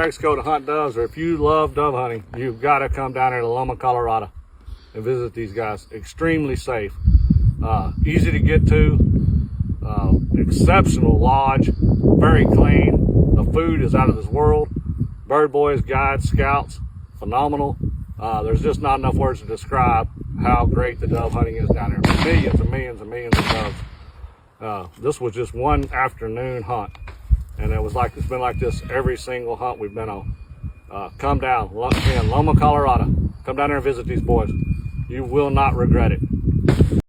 Mexico to hunt doves, or if you love dove hunting, you've got to come down here to Loma, Colorado and visit these guys. Extremely safe, easy to get to, exceptional lodge, very clean. The food is out of this world. Bird boys, guides, scouts, phenomenal. There's just not enough words to describe how great the dove hunting is down there. Millions and millions and millions of doves. This was just one afternoon hunt, and it's been like this every single hunt we've been on. Come down, again, Loma, Colorado. Come down there and visit these boys. You will not regret it.